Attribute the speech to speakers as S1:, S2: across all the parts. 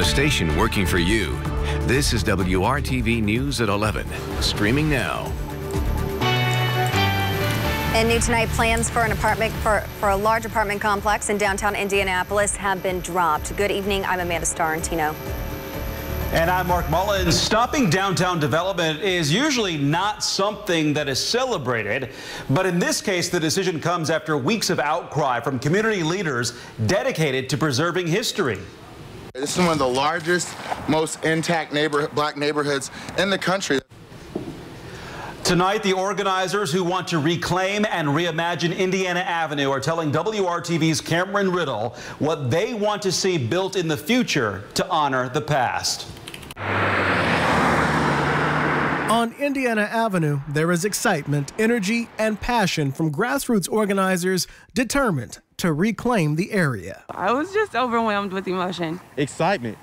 S1: the station working for you. This is WRTV News at 11, streaming now.
S2: And new tonight, plans for a large apartment complex in downtown Indianapolis have been dropped. Good evening, I'm Amanda Starrentino.
S3: And I'm Mark Mullins. Stopping downtown development is usually not something that is celebrated, but in this case, the decision comes after weeks of outcry from community leaders dedicated to preserving history.
S4: This is one of the largest, most intact black neighborhoods in the country.
S3: Tonight, the organizers who want to reclaim and reimagine Indiana Avenue are telling WRTV's Cameron Riddle what they want to see built in the future to honor the past.
S5: On Indiana Avenue, there is excitement, energy, and passion from grassroots organizers determined to reclaim the area.
S6: I was just overwhelmed with emotion. Excitement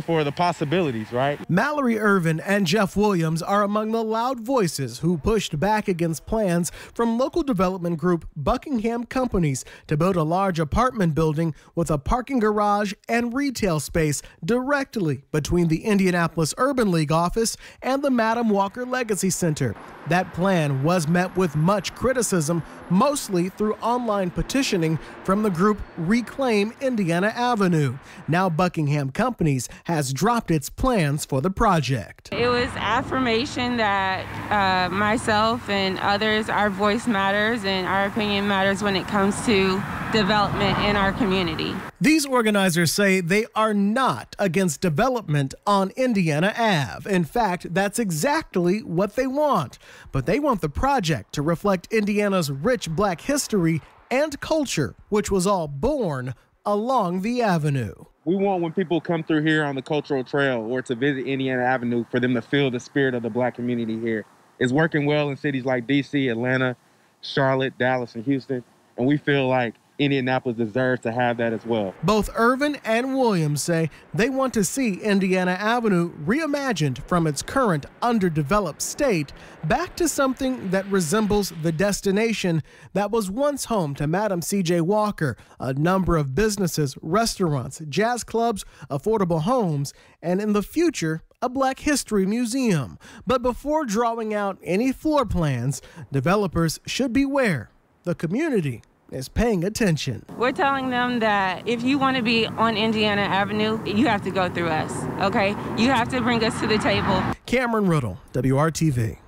S7: for the possibilities, right?
S5: Mallory Irvin and Jeff Williams are among the loud voices who pushed back against plans from local development group Buckingham Companies to build a large apartment building with a parking garage and retail space directly between the Indianapolis Urban League office and the Madam Walker Legacy Center. That plan was met with much criticism, mostly through online petitioning from the group Reclaim Indiana Avenue. Now Buckingham Companies has dropped its plans for the project.
S6: It was affirmation that myself and others, our voice matters and our opinion matters when it comes to development in our community.
S5: These organizers say they are not against development on Indiana Ave. In fact, that's exactly what they want. But they want the project to reflect Indiana's rich black history and culture, which was all born along the avenue.
S7: We want when people come through here on the cultural trail or to visit Indiana Avenue for them to feel the spirit of the black community here. It's working well in cities like DC, Atlanta, Charlotte, Dallas, and Houston, and we feel like Indianapolis deserves to have that as well.
S5: Both Irvin and Williams say they want to see Indiana Avenue reimagined from its current underdeveloped state back to something that resembles the destination that was once home to Madam C.J. Walker, a number of businesses, restaurants, jazz clubs, affordable homes, and in the future, a Black History Museum. But before drawing out any floor plans, developers should beware. The community is paying attention.
S6: We're telling them that if you want to be on Indiana Avenue, you have to go through us, okay? You have to bring us to the table.
S5: Cameron Riddle, WRTV.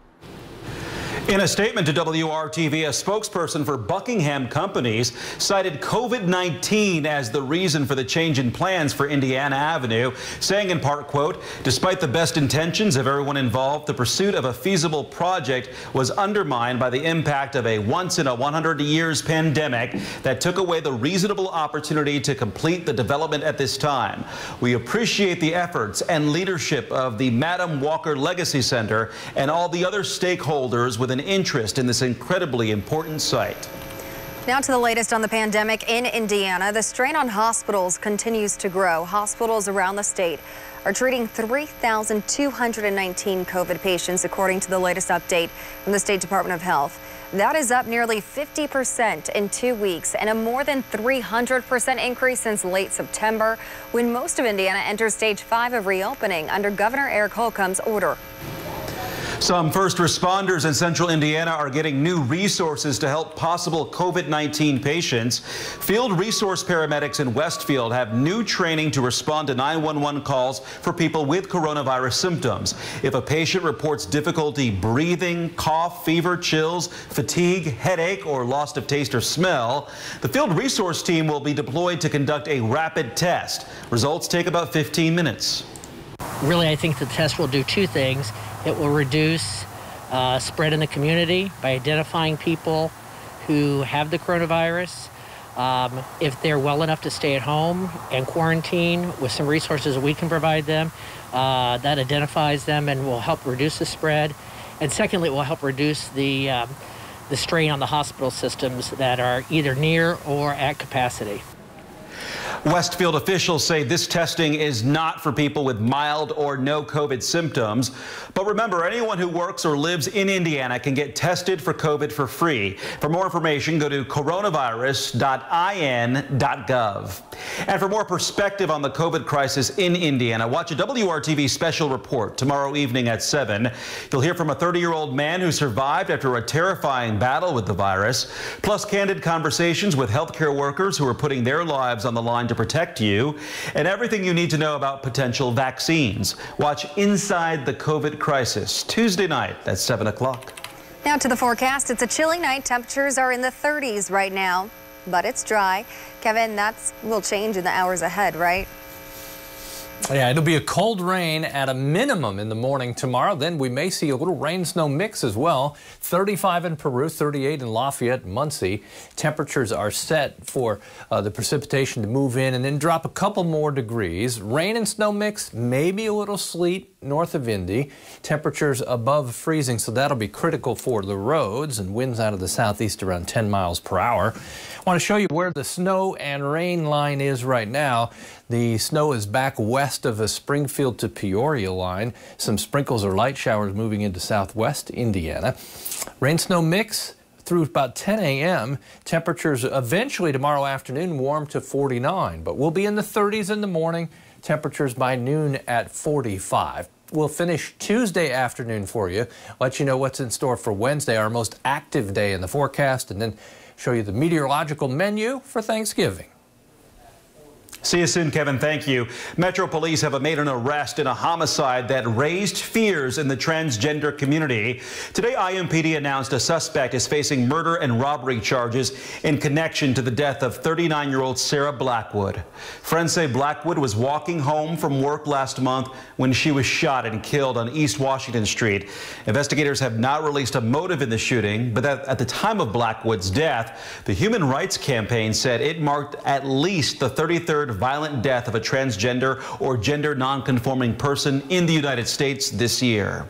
S3: In a statement to WRTV, a spokesperson for Buckingham Companies cited COVID-19 as the reason for the change in plans for Indiana Avenue, saying in part, quote, "Despite the best intentions of everyone involved, the pursuit of a feasible project was undermined by the impact of a once-in-a-100-years pandemic that took away the reasonable opportunity to complete the development at this time. We appreciate the efforts and leadership of the Madam Walker Legacy Center and all the other stakeholders with an interest in this incredibly important site."
S2: Now to the latest on the pandemic in Indiana. The strain on hospitals continues to grow. Hospitals around the state are treating 3,219 COVID patients, according to the latest update from the State Department of Health. That is up nearly 50% in 2 weeks and a more than 300% increase since late September, when most of Indiana enters stage 5 of reopening under Governor Eric Holcomb's order.
S3: Some first responders in central Indiana are getting new resources to help possible COVID-19 patients. Field resource paramedics in Westfield have new training to respond to 911 calls for people with coronavirus symptoms. If a patient reports difficulty breathing, cough, fever, chills, fatigue, headache, or loss of taste or smell, the field resource team will be deployed to conduct a rapid test. Results take about 15 minutes.
S8: Really, I think the test will do two things. It will reduce spread in the community by identifying people who have the coronavirus. If they're well enough to stay at home and quarantine with some resources we can provide them, that identifies them and will help reduce the spread. And secondly, it will help reduce the strain on the hospital systems that are either near or at capacity.
S3: Westfield officials say this testing is not for people with mild or no COVID symptoms. But remember, anyone who works or lives in Indiana can get tested for COVID for free. For more information, go to coronavirus.in.gov. And for more perspective on the COVID crisis in Indiana, watch a WRTV special report tomorrow evening at 7. You'll hear from a 30-year-old man who survived after a terrifying battle with the virus, plus candid conversations with healthcare workers who are putting their lives on the line to protect you, and everything you need to know about potential vaccines. Watch Inside the COVID Crisis Tuesday night at 7 o'clock.
S2: Now to the forecast. It's a chilly night. Temperatures are in the 30s right now, but it's dry. Kevin, that will change in the hours ahead, right?
S9: Yeah, it'll be a cold rain at a minimum in the morning tomorrow. Then we may see a little rain-snow mix as well. 35 in Peru, 38 in Lafayette, Muncie. Temperatures are set for the precipitation to move in and then drop a couple more degrees. Rain and snow mix, maybe a little sleet north of Indy. Temperatures above freezing, so that'll be critical for the roads, and winds out of the southeast around 10 miles per hour. I want to show you where the snow and rain line is right now. The snow is back west of a Springfield to Peoria line. Some sprinkles or light showers moving into southwest Indiana. Rain-snow mix through about 10 a.m. Temperatures eventually tomorrow afternoon warm to 49, but we'll be in the 30s in the morning. Temperatures by noon at 45. We'll finish Tuesday afternoon for you, let you know what's in store for Wednesday, our most active day in the forecast, and then show you the meteorological menu for Thanksgiving.
S3: See you soon, Kevin. Thank you. Metro Police have made an arrest in a homicide that raised fears in the transgender community. Today, IMPD announced a suspect is facing murder and robbery charges in connection to the death of 39-year-old Sarah Blackwood. Friends say Blackwood was walking home from work last month when she was shot and killed on East Washington Street. Investigators have not released a motive in the shooting, but at the time of Blackwood's death, the Human Rights Campaign said it marked at least the 33rd violent death of a transgender or gender nonconforming person in the United States this year.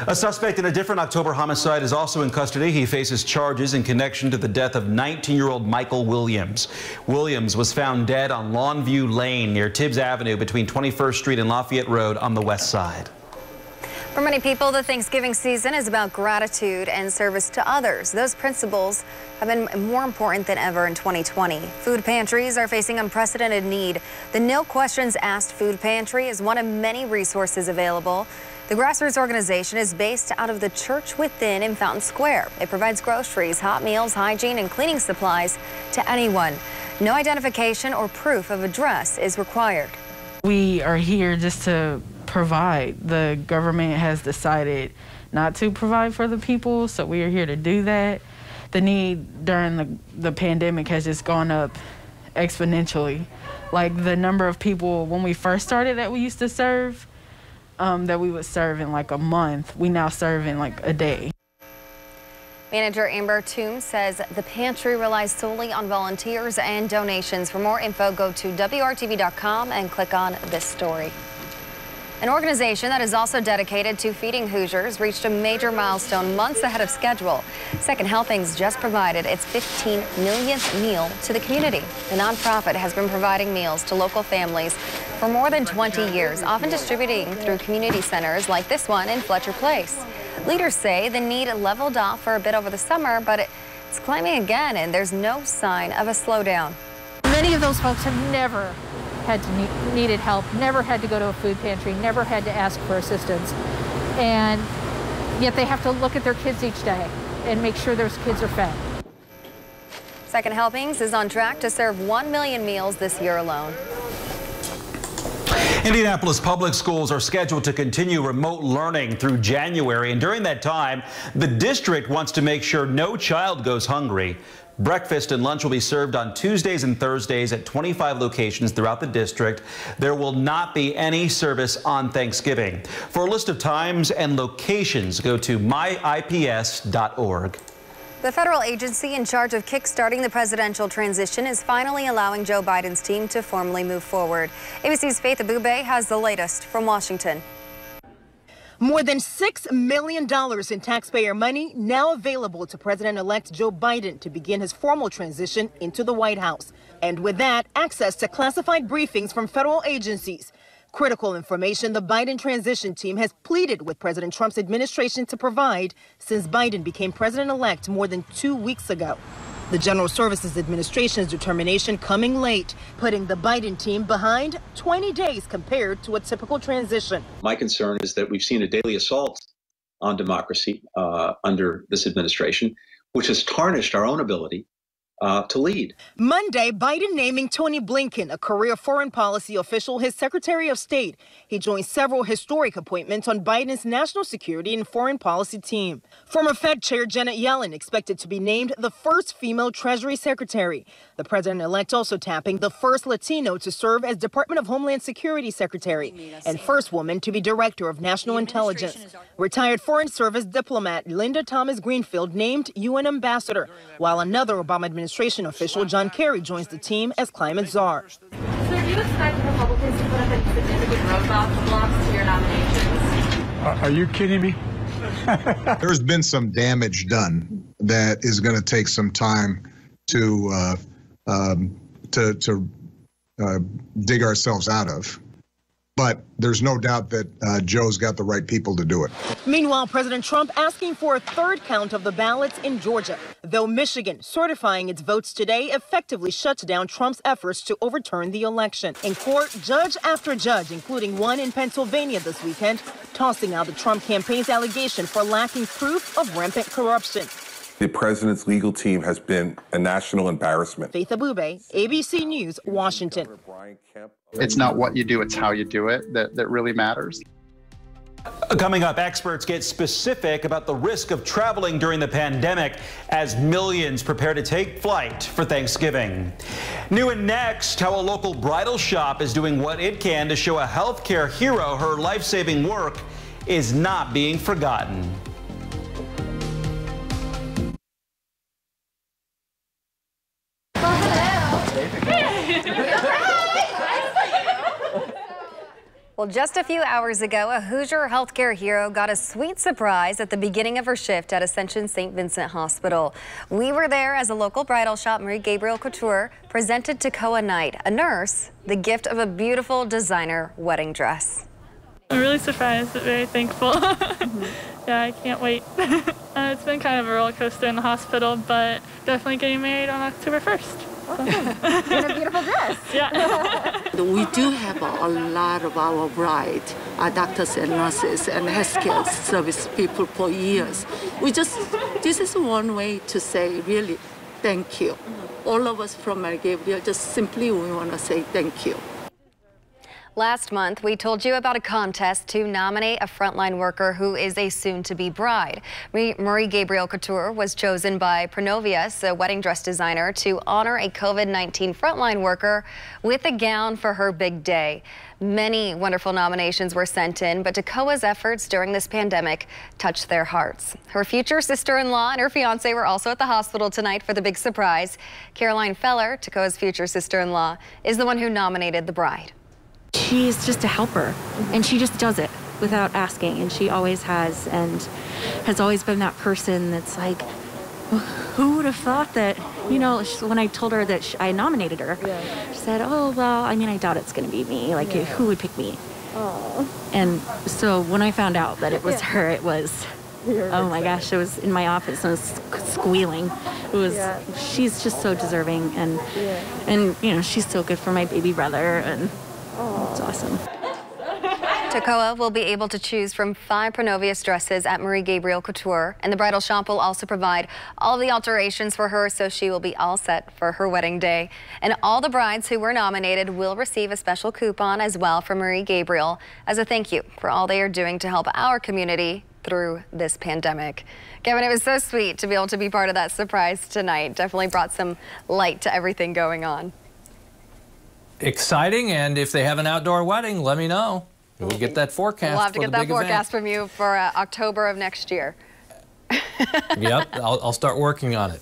S3: A suspect in a different October homicide is also in custody. He faces charges in connection to the death of 19-year-old Michael Williams. Williams was found dead on Longview Lane near Tibbs Avenue between 21st Street and Lafayette Road on the west side.
S2: For many people, the Thanksgiving season is about gratitude and service to others. Those principles have been more important than ever in 2020. Food pantries are facing unprecedented need. The No Questions Asked Food Pantry is one of many resources available. The grassroots organization is based out of the Church Within in Fountain Square. It provides groceries, hot meals, hygiene, and cleaning supplies to anyone. No identification or proof of address is required.
S10: We are here just to provide. The government has decided not to provide for the people, so we are here to do that. The need during the pandemic has just gone up exponentially. Like the number of people when we first started that we used to serve, that we would serve in like a month, we now serve in like a day.
S2: Manager Amber Toombs says the pantry relies solely on volunteers and donations. For more info, go to WRTV.com and click on this story. An organization that is also dedicated to feeding Hoosiers reached a major milestone months ahead of schedule. Second Helpings just provided its 15 millionth meal to the community. The nonprofit has been providing meals to local families for more than 20 years, often distributing through community centers like this one in Fletcher Place. Leaders say the need leveled off for a bit over the summer, but it's climbing again, and there's no sign of a slowdown.
S11: Many of those folks have never had needed help, never had to go to a food pantry, never had to ask for assistance, and yet they have to look at their kids each day and make sure those kids are fed.
S2: Second Helpings is on track to serve 1 million meals this year alone.
S3: Indianapolis public schools are scheduled to continue remote learning through January, and during that time, the district wants to make sure no child goes hungry. Breakfast and lunch will be served on Tuesdays and Thursdays at 25 locations throughout the district. There will not be any service on Thanksgiving. For a list of times and locations, go to myips.org.
S2: The federal agency in charge of kickstarting the presidential transition is finally allowing Joe Biden's team to formally move forward. ABC's Faith Abube has the latest from Washington.
S12: More than $6 million in taxpayer money now available to President-elect Joe Biden to begin his formal transition into the White House. And with that, access to classified briefings from federal agencies. Critical information the Biden transition team has pleaded with President Trump's administration to provide since Biden became president-elect more than 2 weeks ago. The General Services Administration's determination coming late, putting the Biden team behind 20 days compared to a typical transition.
S13: My concern is that we've seen a daily assault on democracy under this administration, which has tarnished our own ability to lead.
S12: Monday, Biden naming Tony Blinken, a career foreign policy official, his Secretary of State. He joins several historic appointments on Biden's national security and foreign policy team. Former Fed Chair Janet Yellen expected to be named the first female Treasury Secretary. The president-elect also tapping the first Latino to serve as Department of Homeland Security Secretary and first woman to be Director of National Intelligence. Retired Foreign Service diplomat Linda Thomas Greenfield named UN Ambassador, while another Obama administration official, John Kerry, joins the team as climate czar.
S14: So do you expect Republicans to put up any significant roadblocks to your nominations?
S15: Are you kidding me?
S16: There's been some damage done that is going to take some time to dig ourselves out of. But there's no doubt that Joe's got the right people to do it.
S12: Meanwhile, President Trump asking for a third count of the ballots in Georgia, though Michigan certifying its votes today effectively shuts down Trump's efforts to overturn the election. In court, judge after judge, including one in Pennsylvania this weekend, tossing out the Trump campaign's allegation for lacking proof of rampant corruption.
S17: The president's legal team has been a national embarrassment.
S12: Faith Abube, ABC News, Washington.
S18: It's not what you do, it's how you do it that really matters.
S3: Coming up, experts get specific about the risk of traveling during the pandemic as millions prepare to take flight for Thanksgiving. New and next, how a local bridal shop is doing what it can to show a healthcare hero her life-saving work is not being forgotten.
S2: Well, just a few hours ago, a Hoosier healthcare hero got a sweet surprise at the beginning of her shift at Ascension St. Vincent Hospital. We were there as a local bridal shop, Marie Gabriel Couture, presented Takoa Knight, a nurse, the gift of a beautiful designer wedding dress.
S19: I'm really surprised, but very thankful. Yeah, I can't wait. It's been kind of a roller coaster in the hospital, but definitely getting married on October 1st.
S2: In a beautiful dress.
S19: Yeah.
S20: We do have a lot of our bride, doctors and nurses and healthcare service people for years. This is one way to say really thank you. All of us from Marie Gabriel, just simply we want to say thank you.
S2: Last month, we told you about a contest to nominate a frontline worker who is a soon-to-be bride. Marie Gabriel Couture was chosen by Pronovius, a wedding dress designer, to honor a COVID-19 frontline worker with a gown for her big day. Many wonderful nominations were sent in, but Takoa's efforts during this pandemic touched their hearts. Her future sister-in-law and her fiance were also at the hospital tonight for the big surprise. Caroline Feller, Takoa's future sister-in-law, is the one who nominated the bride.
S21: She's just a helper, and she just does it without asking, and she always has, and has always been that person that's like, who would have thought that, you know, when I told her that I nominated her, she said, oh, well, I mean, I doubt it's going to be me, like, who would pick me? Aww. And so when I found out that it was her, it was, oh my gosh, it was in my office, and I was squealing. It was, she's just so deserving, and, you know, she's so good for my baby brother, and it's awesome.
S2: Takoa will be able to choose from 5 Pronovius dresses at Marie Gabriel Couture, and the bridal shop will also provide all of the alterations for her, so she will be all set for her wedding day. And all the brides who were nominated will receive a special coupon as well from Marie Gabriel as a thank you for all they are doing to help our community through this pandemic. Kevin, it was so sweet to be able to be part of that surprise tonight. Definitely brought some light to everything going on.
S9: Exciting, and if they have an outdoor wedding, let me know. We'll get that forecast.
S2: We'll have to get that forecast
S9: event
S2: from you for October of next year.
S9: Yep, I'll start working on it.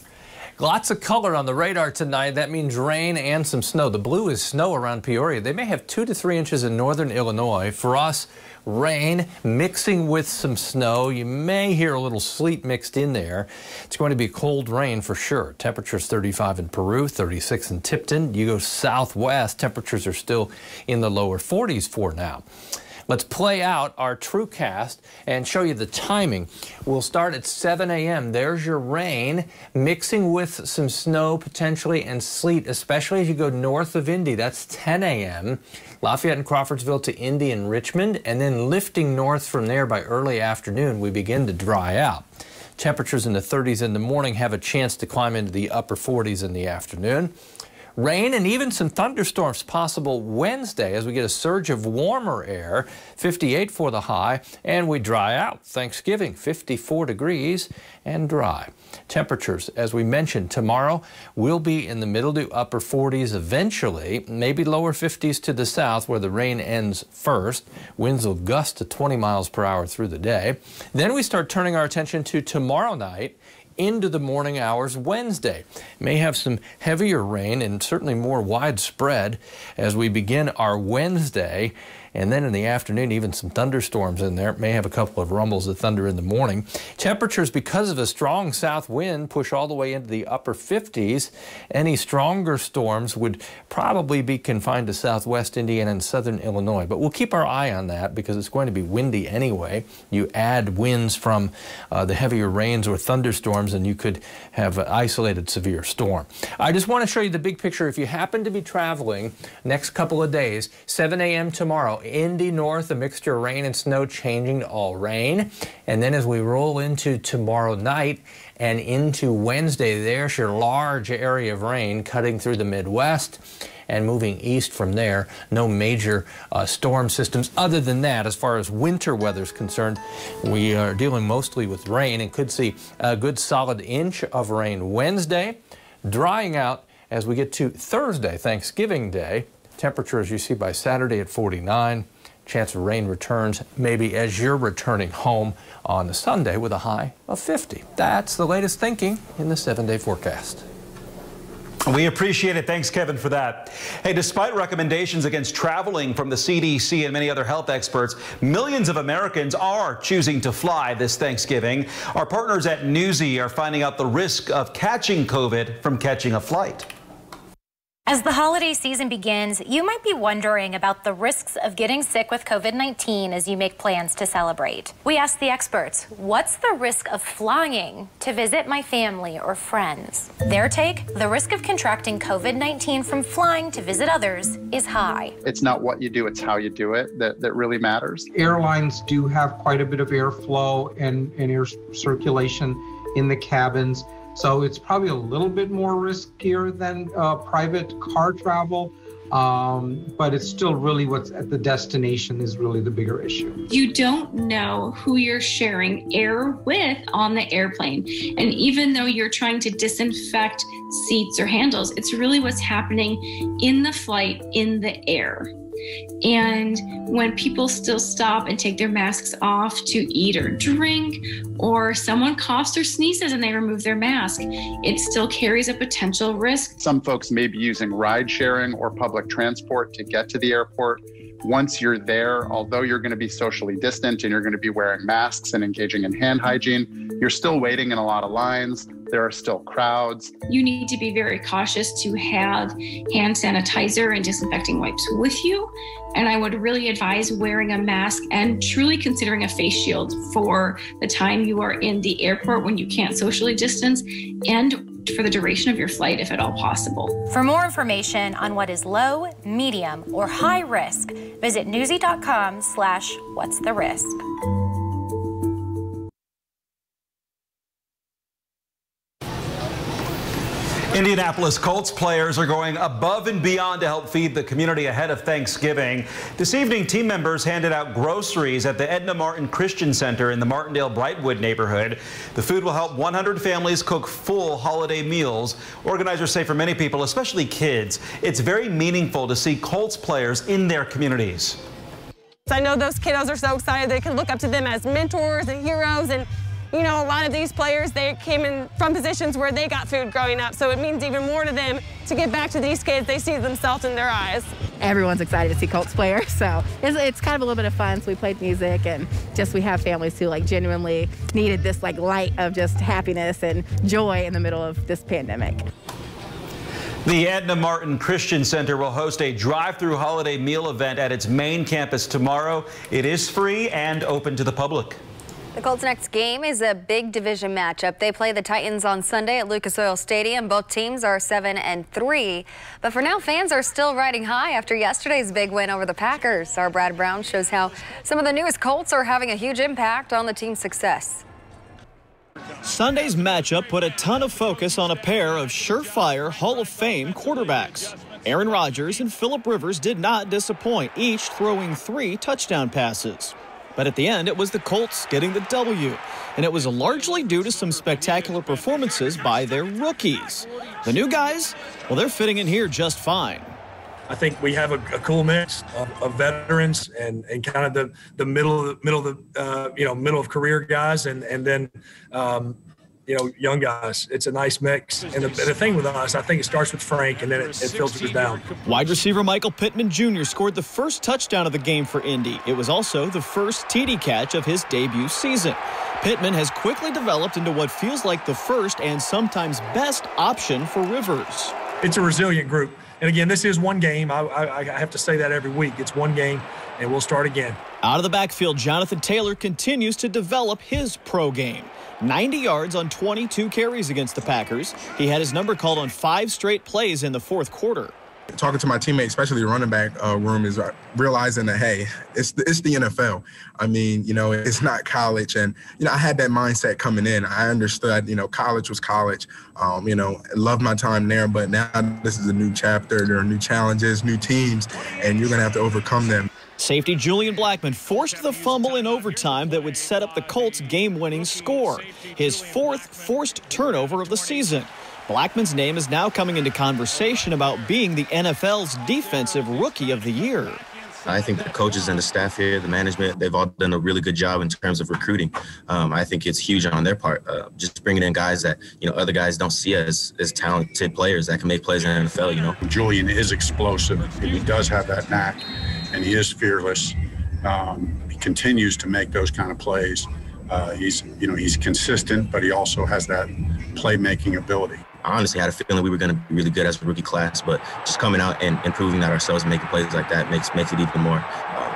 S9: Lots of color on the radar tonight. That means rain and some snow. The blue is snow around Peoria. They may have 2 to 3 inches in northern Illinois. For us, rain mixing with some snow. You may hear a little sleet mixed in there. It's going to be cold rain for sure. Temperatures 35 in Peru, 36 in Tipton. You go southwest, temperatures are still in the lower 40s for now. Let's play out our TrueCast and show you the timing. We'll start at 7 a.m. There's your rain mixing with some snow potentially and sleet, especially as you go north of Indy. That's 10 a.m. Lafayette and Crawfordsville to Indy and Richmond, and then lifting north from there by early afternoon, we begin to dry out. Temperatures in the 30s in the morning have a chance to climb into the upper 40s in the afternoon. Rain and even some thunderstorms possible Wednesday as we get a surge of warmer air, 58 for the high, and we dry out. Thanksgiving, 54 degrees and dry. Temperatures, as we mentioned, tomorrow will be in the middle to upper 40s eventually, maybe lower 50s to the south where the rain ends first. Winds will gust to 20 miles per hour through the day. Then we start turning our attention to tomorrow night into the morning hours Wednesday. May have some heavier rain and certainly more widespread as we begin our Wednesday. And then in the afternoon, even some thunderstorms in there. May have a couple of rumbles of thunder in the morning. Temperatures, because of a strong south wind, push all the way into the upper 50s. Any stronger storms would probably be confined to southwest Indiana and southern Illinois. But we'll keep our eye on that because it's going to be windy anyway. You add winds from the heavier rains or thunderstorms and you could have an isolated severe storm. I just want to show you the big picture. If you happen to be traveling next couple of days, 7 a.m. tomorrow, Indy north, a mixture of rain and snow changing to all rain. And then as we roll into tomorrow night and into Wednesday, there's your large area of rain cutting through the Midwest and moving east from there. No major storm systems. Other than that, as far as winter weather is concerned, we are dealing mostly with rain and could see a good solid inch of rain Wednesday, drying out as we get to Thursday, Thanksgiving Day. Temperature, as you see, by Saturday at 49. Chance of rain returns maybe as you're returning home on a Sunday with a high of 50. That's the latest thinking in the 7-day forecast.
S3: We appreciate it. Thanks, Kevin, for that. Hey, despite recommendations against traveling from the CDC and many other health experts, millions of Americans are choosing to fly this Thanksgiving. Our partners at Newsy are finding out the risk of catching COVID from catching a flight.
S15: As the holiday season begins, you might be wondering about the risks of getting sick with COVID-19 as you make plans to celebrate. We asked the experts, what's the risk of flying to visit my family or friends? Their take, the risk of contracting COVID-19 from flying to visit others is high.
S18: It's not what you do, it's how you do it that really matters.
S22: Airlines do have quite a bit of airflow and air circulation in the cabins. So it's probably a little bit more riskier than private car travel, but it's still really what's at the destination is really the bigger issue.
S23: You don't know who you're sharing air with on the airplane. And even though you're trying to disinfect seats or handles, it's really what's happening in the flight, in the air. And when people still stop and take their masks off to eat or drink, or someone coughs or sneezes and they remove their mask, it still carries a potential risk.
S18: Some folks may be using ride sharing or public transport to get to the airport. Once you're there, although you're going to be socially distant and you're going to be wearing masks and engaging in hand hygiene, you're still waiting in a lot of lines. There are still crowds.
S23: You need to be very cautious to have hand sanitizer and disinfecting wipes with you. And I would really advise wearing a mask and truly considering a face shield for the time you are in the airport when you can't socially distance and for the duration of your flight, if at all possible.
S15: For more information on what is low, medium, or high risk, visit newsy.com/what's the risk.
S3: Indianapolis Colts players are going above and beyond to help feed the community ahead of Thanksgiving. This evening, team members handed out groceries at the Edna Martin Christian Center in the Martindale-Brightwood neighborhood. The food will help 100 families cook full holiday meals. Organizers say for many people, especially kids, it's very meaningful to see Colts players in their communities.
S24: I know those kiddos are so excited they can look up to them as mentors and heroes, and
S1: you know, a lot of these players, they came in from positions where they got food growing up, so it means even more to them to get back to these kids. They see themselves in their eyes.
S4: Everyone's excited to see Colts players, so it's kind of a little bit of fun. So we played music, and just we have families who like genuinely needed this like light of just happiness and joy in the middle of this pandemic.
S3: The Edna Martin Christian Center will host a drive-through holiday meal event at its main campus tomorrow. It is free and open to the public.
S2: The Colts' next game is a big division matchup. They play the Titans on Sunday at Lucas Oil Stadium. Both teams are 7-3. But for now, fans are still riding high after yesterday's big win over the Packers. Our Brad Brown shows how some of the newest Colts are having a huge impact on the team's success.
S7: Sunday's matchup put a ton of focus on a pair of surefire Hall of Fame quarterbacks. Aaron Rodgers and Phillip Rivers did not disappoint, each throwing 3 touchdown passes. But at the end, it was the Colts getting the W, and it was largely due to some spectacular performances by their rookies. The new guys, well, they're fitting in here just fine.
S24: I think we have a cool mix of veterans and kind of the middle of career guys and then young guys. It's a nice mix. And the thing with us, I think it starts with Frank and then it filters down.
S7: Wide receiver Michael Pittman Jr. scored the first touchdown of the game for Indy. It was also the first TD catch of his debut season. Pittman has quickly developed into what feels like the first and sometimes best option for Rivers.
S24: It's a resilient group. And again, this is one game. I have to say that every week. It's one game, and we'll start again.
S7: Out of the backfield, Jonathan Taylor continues to develop his pro game. 90 yards on 22 carries against the Packers. He had his number called on 5 straight plays in the fourth quarter.
S25: Talking to my teammates, especially the running back room, is realizing that, hey, it's the NFL. I mean, it's not college. And, I had that mindset coming in. I understood, college was college. Loved my time there. But now this is a new chapter. There are new challenges, new teams, and you're going to have to overcome them.
S7: Safety Julian Blackmon forced the fumble in overtime that would set up the Colts' game-winning score, his 4th forced turnover of the season. Blackman's name is now coming into conversation about being the NFL's Defensive Rookie of the Year.
S26: I think the coaches and the staff here, the management, they've all done a really good job in terms of recruiting. I think it's huge on their part, just bringing in guys that, other guys don't see as talented players that can make plays in the NFL,
S27: Julian is explosive. He does have that knack, and he is fearless. He continues to make those kind of plays. He's consistent, but he also has that playmaking ability.
S26: I honestly had a feeling we were going to be really good as a rookie class, but just coming out and proving that ourselves and making plays like that makes it even more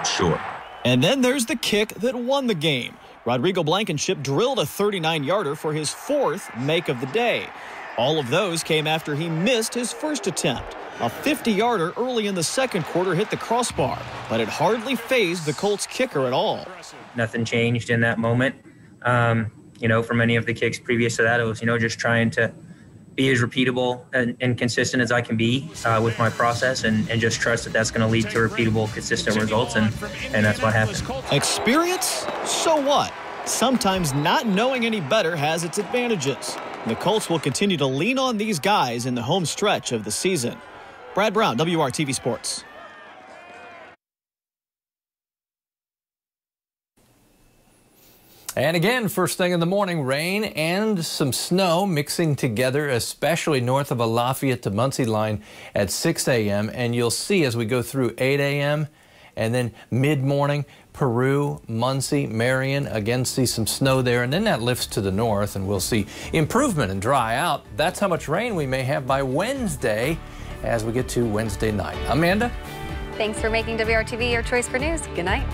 S26: sure.
S7: And then there's the kick that won the game. Rodrigo Blankenship drilled a 39-yarder for his 4th make of the day. All of those came after he missed his first attempt. A 50-yarder early in the second quarter hit the crossbar, but it hardly fazed the Colts kicker at all.
S28: Nothing changed in that moment. From any of the kicks previous to that, it was, just trying to be as repeatable and consistent as I can be with my process and just trust that that's going to lead to repeatable, consistent results, and that's what happened.
S7: Experience? So what? Sometimes not knowing any better has its advantages. The Colts will continue to lean on these guys in the home stretch of the season. Brad Brown, WRTV Sports.
S9: And again, first thing in the morning, rain and some snow mixing together, especially north of a Lafayette to Muncie line at 6 a.m. And you'll see as we go through 8 a.m. and then mid-morning, Peru, Muncie, Marion, again see some snow there. And then that lifts to the north and we'll see improvement and dry out. That's how much rain we may have by Wednesday as we get to Wednesday night. Amanda?
S2: Thanks for making WRTV your choice for news. Good night.